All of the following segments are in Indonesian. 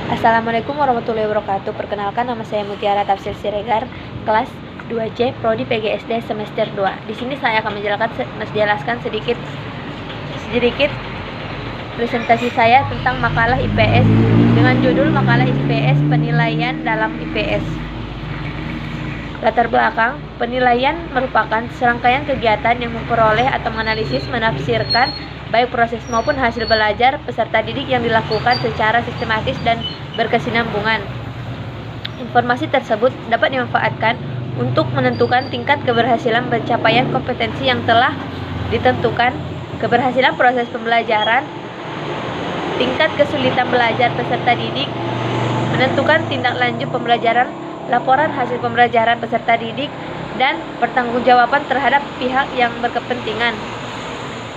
Assalamualaikum warahmatullahi wabarakatuh. Perkenalkan, nama saya Mutiara Tafsir Siregar, kelas 2C, Prodi PGSD semester 2. Di sini saya akan menjelaskan sedikit presentasi saya tentang makalah IPS dengan judul Makalah IPS Penilaian dalam IPS. Latar belakang, penilaian merupakan serangkaian kegiatan yang memperoleh atau menganalisis, menafsirkan baik proses maupun hasil belajar peserta didik yang dilakukan secara sistematis dan berkesinambungan. Informasi tersebut dapat dimanfaatkan untuk menentukan tingkat keberhasilan pencapaian kompetensi yang telah ditentukan, keberhasilan proses pembelajaran, tingkat kesulitan belajar peserta didik, menentukan tindak lanjut pembelajaran, laporan hasil pembelajaran peserta didik, dan pertanggungjawaban terhadap pihak yang berkepentingan.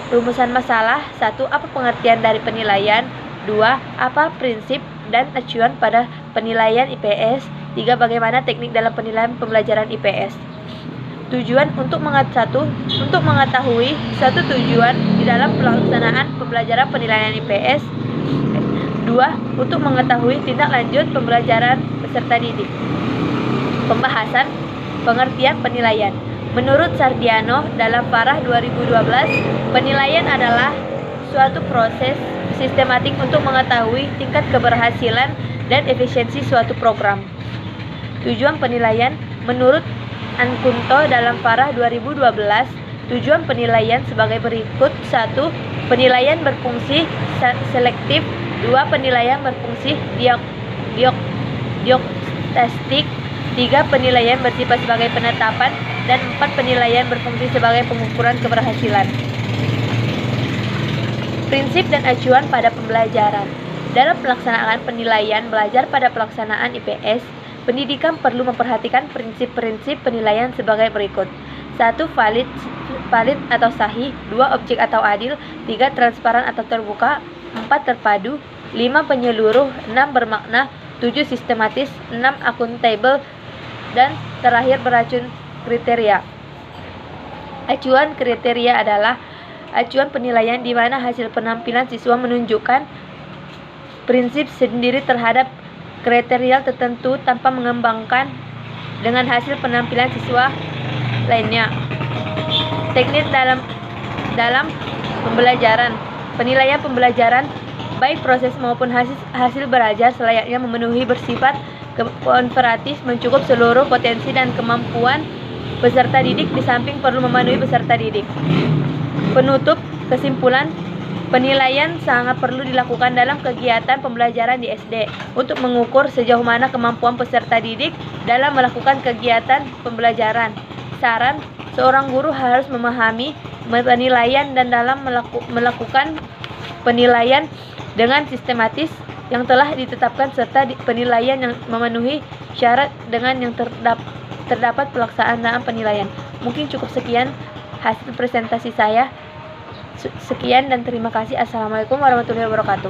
Rumusan masalah: 1. Apa pengertian dari penilaian? 2. Apa prinsip dan acuan pada penilaian IPS? 3. Bagaimana teknik dalam penilaian pembelajaran IPS? Tujuan untuk mengetahui suatu tujuan di dalam pelaksanaan pembelajaran penilaian IPS. 2. Untuk mengetahui tindak lanjut pembelajaran peserta didik. Pembahasan pengertian penilaian. Menurut Sardiano dalam Farah 2012, penilaian adalah suatu proses sistematik untuk mengetahui tingkat keberhasilan dan efisiensi suatu program. Tujuan penilaian menurut Ankunto dalam Farah 2012, tujuan penilaian sebagai berikut: 1. Penilaian berfungsi selektif. 2. Penilaian berfungsi diagnostik. 3. Penilaian bersifat sebagai penetapan. Dan 4. Penilaian berfungsi sebagai pengukuran keberhasilan. Prinsip dan acuan pada pembelajaran. Dalam pelaksanaan penilaian belajar pada pelaksanaan IPS, pendidikan perlu memperhatikan prinsip-prinsip penilaian sebagai berikut: 1. Valid atau sahih. 2. Objek atau adil. 3. Transparan atau terbuka. 4. Terpadu. 5. Penyeluruh. 6. Bermakna. 7. Sistematis. 6. Akuntabel. Dan terakhir beracun kriteria. Acuan kriteria adalah acuan penilaian di mana hasil penampilan siswa menunjukkan prinsip sendiri terhadap kriteria tertentu tanpa mengembangkan dengan hasil penampilan siswa lainnya. Teknik dalam pembelajaran. Penilaian pembelajaran baik proses maupun hasil belajar selayaknya memenuhi bersifat konferatif, mencukup seluruh potensi dan kemampuan peserta didik di samping perlu memenuhi peserta didik. Penutup kesimpulan, penilaian sangat perlu dilakukan dalam kegiatan pembelajaran di SD untuk mengukur sejauh mana kemampuan peserta didik dalam melakukan kegiatan pembelajaran. Saran, seorang guru harus memahami penilaian dan dalam melakukan penilaian dengan sistematis yang telah ditetapkan serta penilaian yang memenuhi syarat dengan yang terdapat pelaksanaan penilaian. Mungkin cukup sekian hasil presentasi saya. Sekian dan terima kasih. Assalamualaikum warahmatullahi wabarakatuh.